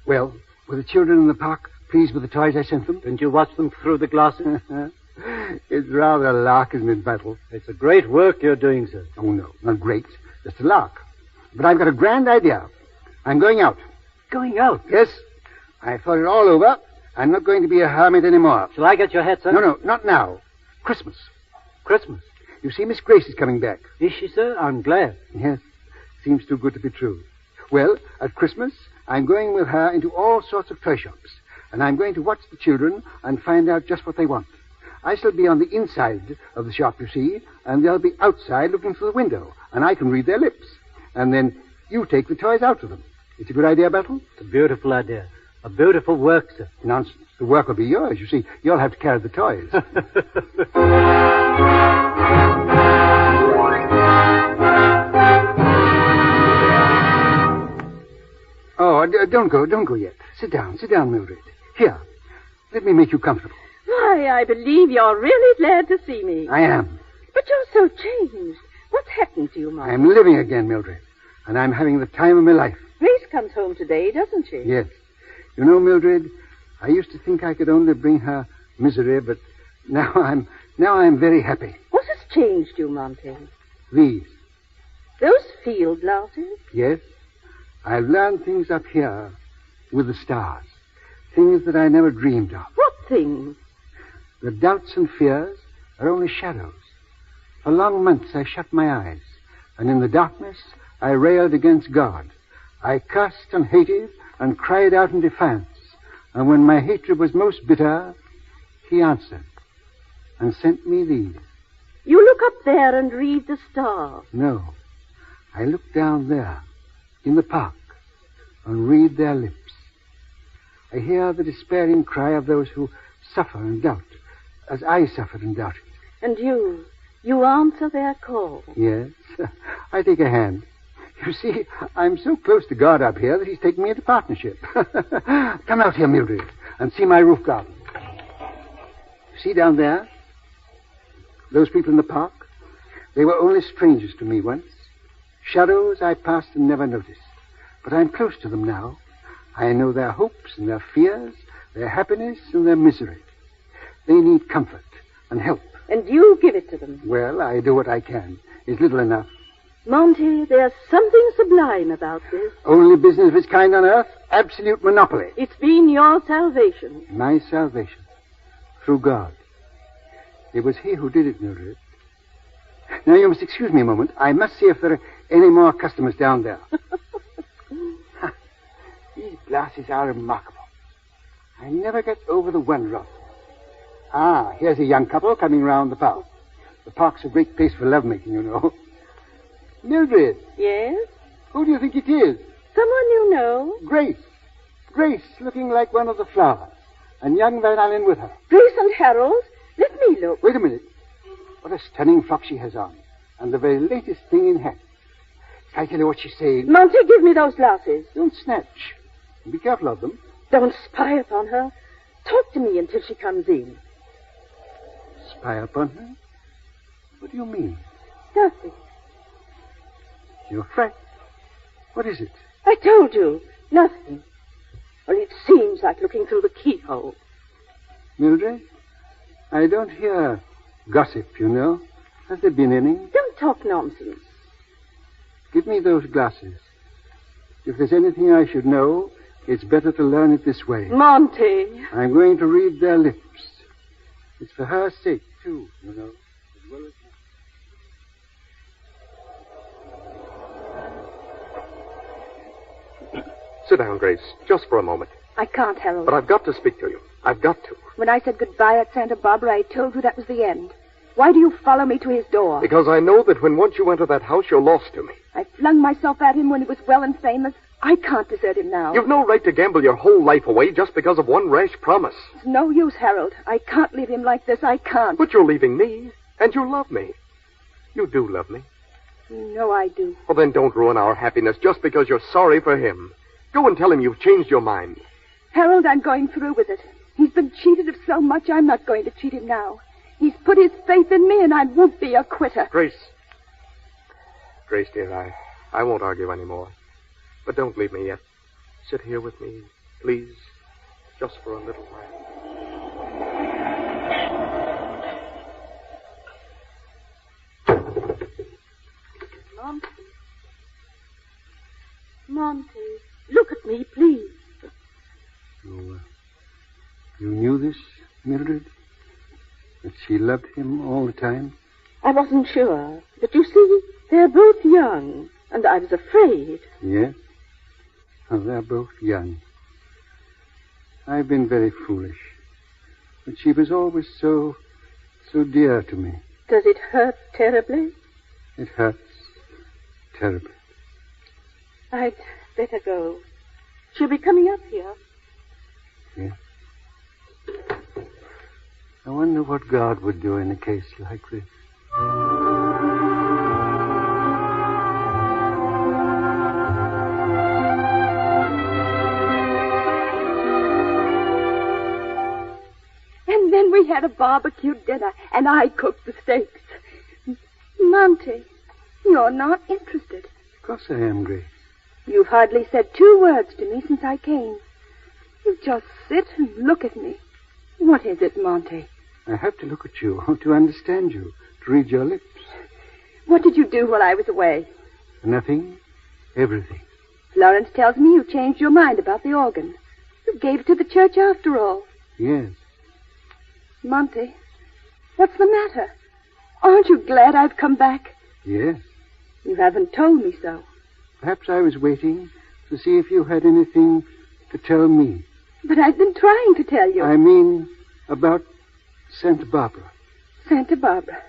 Well, were the children in the park pleased with the toys I sent them? Didn't you watch them through the glasses? It's rather a lark, isn't it, Battle? It's a great work you're doing, sir. Oh, no, not great. Just a lark. But I've got a grand idea. I'm going out. Going out? Yes. I thought it all over. I'm not going to be a hermit anymore. Shall I get your hat, sir? No, not now. Christmas. Christmas? You see, Miss Grace is coming back. Is she, sir? I'm glad. Yes. Seems too good to be true. Well, at Christmas, I'm going with her into all sorts of toy shops. And I'm going to watch the children and find out just what they want. I shall be on the inside of the shop, you see, and they'll be outside looking through the window, and I can read their lips. And then you take the toys out to them. It's a good idea, Battle? It's a beautiful idea. A beautiful work, sir. Nonsense. The work will be yours. You see, you'll have to carry the toys. Oh, don't go yet. Sit down, Mildred. Here, let me make you comfortable. Why, I believe you're really glad to see me. I am. But you're so changed. What's happened to you, Mom? I'm living again, Mildred, and I'm having the time of my life. Grace comes home today, doesn't she? Yes. You know, Mildred, I used to think I could only bring her misery, but now I'm very happy. What has changed you, Monty? These. Those field glasses? Yes. I've learned things up here with the stars. Things that I never dreamed of. What things? The doubts and fears are only shadows. For long months I shut my eyes, and in the darkness I railed against God. I cursed and hated and cried out in defiance. And when my hatred was most bitter, he answered and sent me these. You look up there and read the stars. No. I look down there in the park and read their lips. I hear the despairing cry of those who suffer and doubt, as I suffered and doubted. And you answer their call. Yes, I take a hand. You see, I'm so close to God up here that he's taken me into partnership. Come out here, Mildred, and see my roof garden. See down there? Those people in the park? They were only strangers to me once. Shadows I passed and never noticed. But I'm close to them now. I know their hopes and their fears, their happiness and their misery. They need comfort and help. And you give it to them. Well, I do what I can. It's little enough. Monty, there's something sublime about this. Only business of its kind on earth. Absolute monopoly. It's been your salvation. My salvation. Through God. It was he who did it, Mildred. Now, you must excuse me a moment. I must see if there are any more customers down there. These glasses are remarkable. I never get over the wonder of them. Here's a young couple coming round the park. The park's a great place for lovemaking, you know. Mildred, Yes? who do you think it is? Someone you know? Grace. Grace, looking like one of the flowers. And young Van Allen with her. Grace and Harold? Let me look. Wait a minute. What a stunning frock she has on. And the very latest thing in hat. I tell you what she's saying. Monty, give me those glasses. Don't snatch. Be careful of them. Don't spy upon her. Talk to me until she comes in. Spy upon her? What do you mean? Nothing. You're frightened. What is it? I told you. Nothing. Well, it seems like looking through the keyhole. Mildred, I don't hear gossip, you know. Has there been any? Don't talk nonsense. Give me those glasses. If there's anything I should know, it's better to learn it this way. Monty. I'm going to read their lips. It's for her sake, too, you know, as well as mine. Sit down, Grace, just for a moment. I can't, Harold. But I've got to speak to you. I've got to. When I said goodbye at Santa Barbara, I told you that was the end. Why do you follow me to his door? Because I know that when once you enter that house, you're lost to me. I flung myself at him when he was well and famous. I can't desert him now. You've no right to gamble your whole life away just because of one rash promise. It's no use, Harold. I can't leave him like this. I can't. But you're leaving me, and you love me. You do love me. You know I do. Well, then don't ruin our happiness just because you're sorry for him. Go and tell him you've changed your mind. Harold, I'm going through with it. He's been cheated of so much, I'm not going to cheat him now. He's put his faith in me, and I won't be a quitter. Grace, dear, I won't argue anymore. But don't leave me yet. Sit here with me, please, just for a little while. Monty, look at me, please. You knew this, Mildred? That she loved him all the time? I wasn't sure. But you see, they're both young, and I was afraid. Yes? Oh, they're both young. I've been very foolish. But she was always so dear to me. Does it hurt terribly? It hurts terribly. I'd better go. She'll be coming up here. Yes. I wonder what God would do in a case like this. And then we had a barbecue dinner, and I cooked the steaks. Monty, you're not interested. Of course I am, Grace. You've hardly said 2 words to me since I came. You just sit and look at me. What is it, Monty? I have to look at you to understand you, to read your lips. What did you do while I was away? Nothing. Everything. Florence tells me you changed your mind about the organ. You gave it to the church after all. Yes. Monty, what's the matter? Aren't you glad I've come back? Yes. You haven't told me so. Perhaps I was waiting to see if you had anything to tell me. But I've been trying to tell you. I mean, about Santa Barbara. Santa Barbara.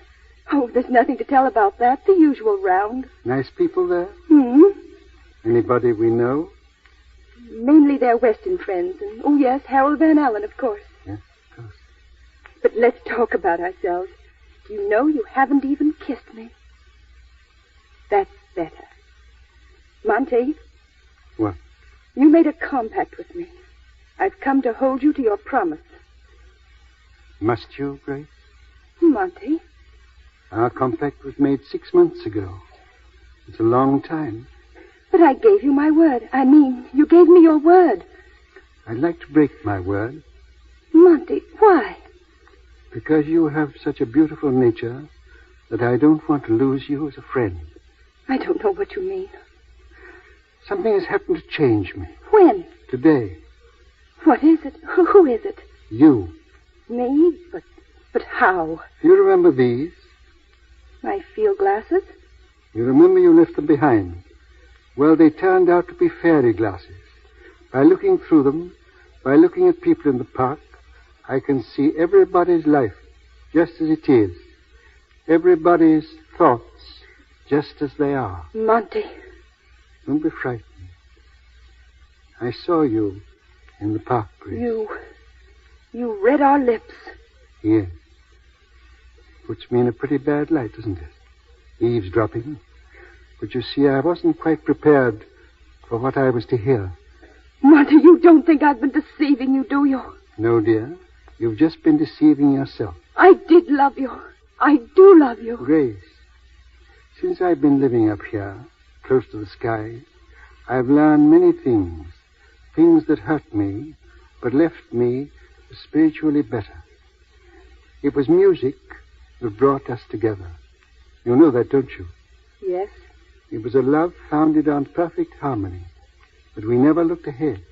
Oh, there's nothing to tell about that. The usual round. Nice people there? Hmm? Anybody we know? Mainly their Western friends. And, oh, yes, Harold Van Allen, of course. Yes, of course. But let's talk about ourselves. Do you know you haven't even kissed me? That's better. Monty? What? You made a compact with me. I've come to hold you to your promise. Must you, Grace? Monty? Our compact was made 6 months ago. It's a long time. But I gave you my word. I mean, you gave me your word. I'd like to break my word. Monty, why? Because you have such a beautiful nature that I don't want to lose you as a friend. I don't know what you mean. Something has happened to change me. When? Today. What is it? Who is it? You. Me? But how? You remember these? My field glasses? You remember you left them behind. Well, they turned out to be fairy glasses. By looking through them, by looking at people in the park, I can see everybody's life just as it is. Everybody's thoughts just as they are. Monty. Don't be frightened. I saw you in the park, Grace. You read our lips. Yes. Puts me in a pretty bad light, doesn't it? Eavesdropping. But you see, I wasn't quite prepared for what I was to hear. Monty, you don't think I've been deceiving you, do you? No, dear. You've just been deceiving yourself. I did love you. I do love you. Grace, since I've been living up here, close to the sky, I've learned many things. Things that hurt me, but left me spiritually better. It was music that brought us together. You know that, don't you? Yes. It was a love founded on perfect harmony, but we never looked ahead.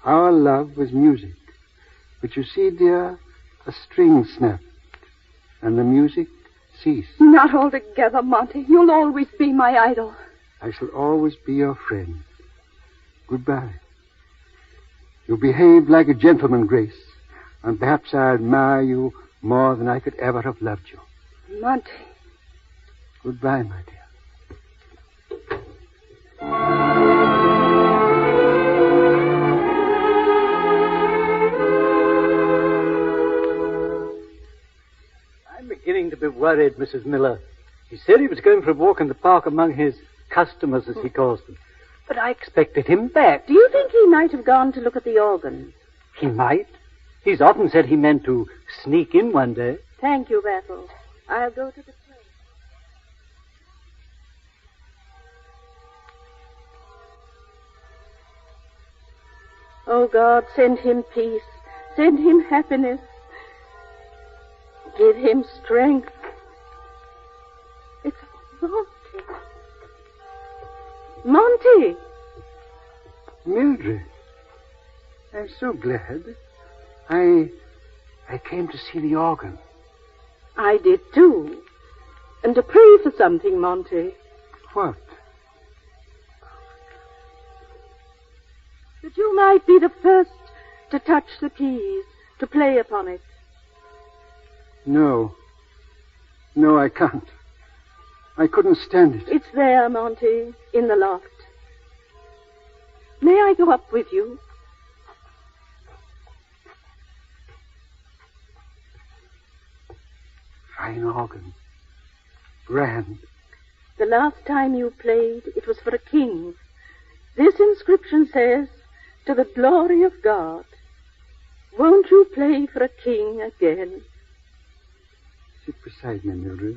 Our love was music. But you see, dear, a string snapped, and the music ceased. Not altogether, Monty. You'll always be my idol. I shall always be your friend. Goodbye. You behaved like a gentleman, Grace, and perhaps I admire you more than I could ever have loved you. Monty. Goodbye, my dear. I'm beginning to be worried, Mrs. Miller. He said he was going for a walk in the park among his customers, as he calls them. But I expected him back. Do you think he might have gone to look at the organ? He might. He's often said he meant to sneak in one day. Thank you, Bethel. I'll go to the train. Oh, God, send him peace. Send him happiness. Give him strength. It's Monty. Monty! Mildred, I'm so glad. I came to see the organ. I did, too. And to pray for something, Monty. What? That you might be the first to touch the keys, to play upon it. No, I can't. I couldn't stand it. It's there, Monty, in the loft. May I go up with you? Fine organ. Grand. The last time you played, it was for a king. This inscription says, to the glory of God. Won't you play for a king again? Sit beside me, Mildred.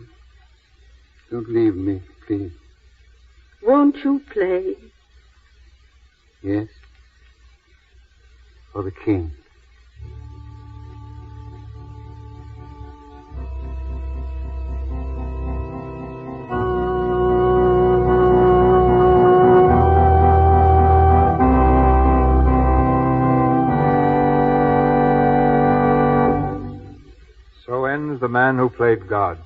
Don't leave me, please. Won't you play? Yes. For the king. So ends The Man Who Played God.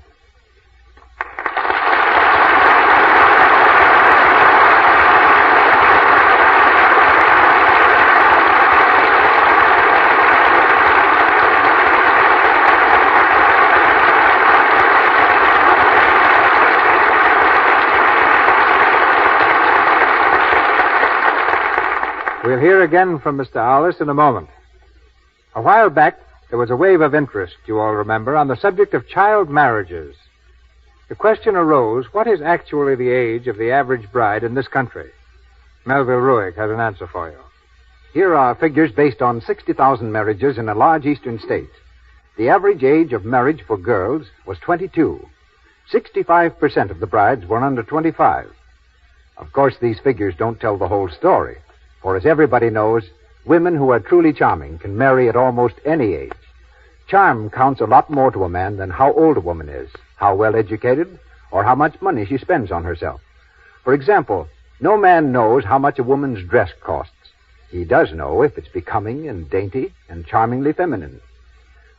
We'll hear again from Mr. Aulis in a moment. A while back, there was a wave of interest, you all remember, on the subject of child marriages. The question arose, what is actually the age of the average bride in this country? Melville Ruick has an answer for you. Here are figures based on 60,000 marriages in a large eastern state. The average age of marriage for girls was 22. 65% of the brides were under 25. Of course, these figures don't tell the whole story. For as everybody knows, women who are truly charming can marry at almost any age. Charm counts a lot more to a man than how old a woman is, how well educated, or how much money she spends on herself. For example, no man knows how much a woman's dress costs. He does know if it's becoming and dainty and charmingly feminine.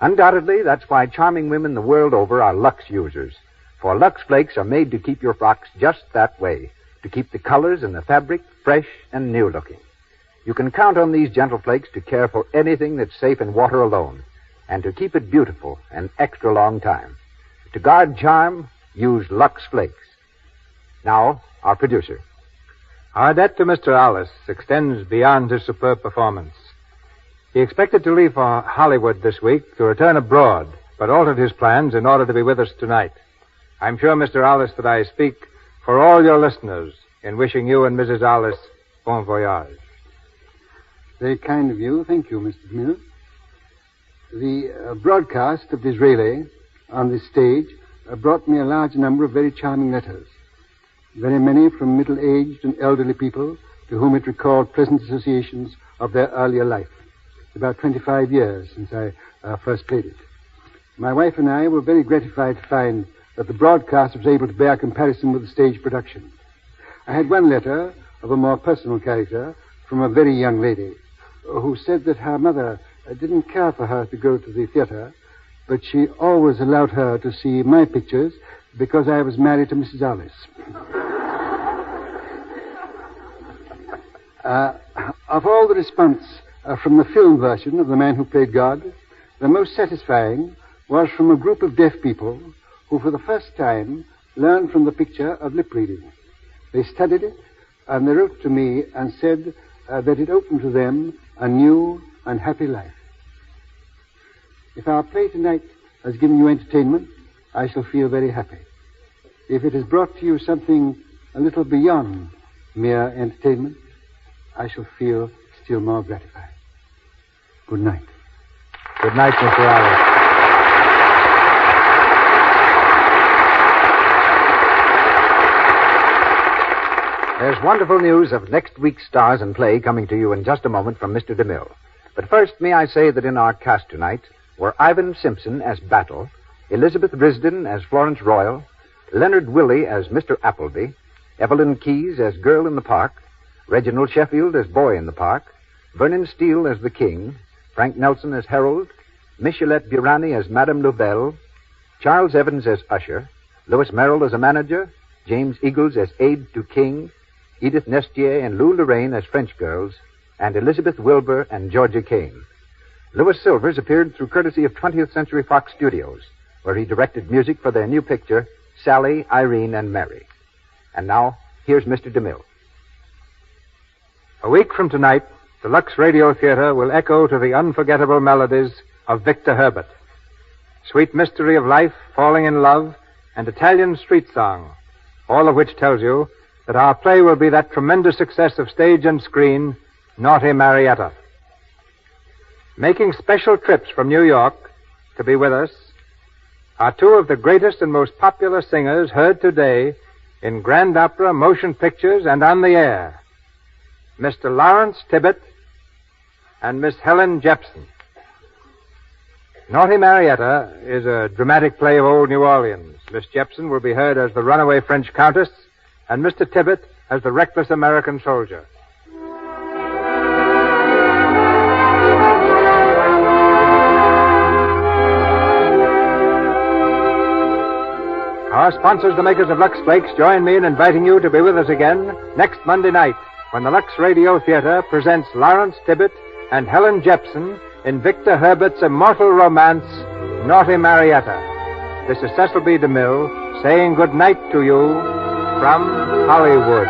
Undoubtedly, that's why charming women the world over are Lux users. For Lux Flakes are made to keep your frocks just that way, to keep the colors and the fabric fresh and new looking. You can count on these gentle flakes to care for anything that's safe in water alone, and to keep it beautiful an extra long time. To guard charm, use Lux Flakes. Now, our producer. Our debt to Mr. Alice extends beyond his superb performance. He expected to leave for Hollywood this week to return abroad, but altered his plans in order to be with us tonight. I'm sure, Mr. Alice, that I speak for all your listeners in wishing you and Mrs. Alice bon voyage. Very kind of you. Thank you, Mr. Mill. The broadcast of Disraeli on this stage brought me a large number of very charming letters. Very many from middle-aged and elderly people to whom it recalled pleasant associations of their earlier life. It's about 25 years since I first played it. My wife and I were very gratified to find that the broadcast was able to bear comparison with the stage production. I had one letter of a more personal character from a very young lady who said that her mother didn't care for her to go to the theater, but she always allowed her to see my pictures because I was married to Mrs. Alice. Of all the response from the film version of The Man Who Played God, the most satisfying was from a group of deaf people who for the first time learned from the picture of lip reading. They studied it, and they wrote to me and said that it opened to them a new and happy life. If our play tonight has given you entertainment, I shall feel very happy. If it has brought to you something a little beyond mere entertainment, I shall feel still more gratified. Good night. Good night, Mr. Alice. There's wonderful news of next week's stars and play coming to you in just a moment from Mr. DeMille. But first, may I say that in our cast tonight were Ivan Simpson as Battle, Elizabeth Risden as Florence Royal, Leonard Willey as Mr. Appleby, Evelyn Keyes as Girl in the Park, Reginald Sheffield as Boy in the Park, Vernon Steele as the King, Frank Nelson as Harold, Michelet Burani as Madame Loubelle, Charles Evans as Usher, Louis Merrill as a manager, James Eagles as aide to King, Edith Nestier and Lou Lorraine as French girls, and Elizabeth Wilbur and Georgia Kane. Louis Silvers appeared through courtesy of 20th Century Fox Studios, where he directed music for their new picture, Sally, Irene, and Mary. And now, here's Mr. DeMille. A week from tonight, the Lux Radio Theater will echo to the unforgettable melodies of Victor Herbert. Sweet Mystery of Life, Falling in Love, and Italian Street Song, all of which tells you that our play will be that tremendous success of stage and screen, Naughty Marietta. Making special trips from New York to be with us are two of the greatest and most popular singers heard today in Grand Opera, motion pictures, and on the air, Mr. Lawrence Tibbett and Miss Helen Jepson. Naughty Marietta is a dramatic play of old New Orleans. Miss Jepson will be heard as the runaway French countess, and Mr. Tibbett as the reckless American soldier. Our sponsors, the makers of Lux Flakes, join me in inviting you to be with us again next Monday night when the Lux Radio Theater presents Lawrence Tibbett and Helen Jepson in Victor Herbert's immortal romance, Naughty Marietta. This is Cecil B. DeMille saying good night to you from Hollywood.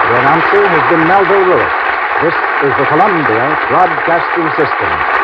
The announcer has been Melville Lewis. This is the Columbia Broadcasting System.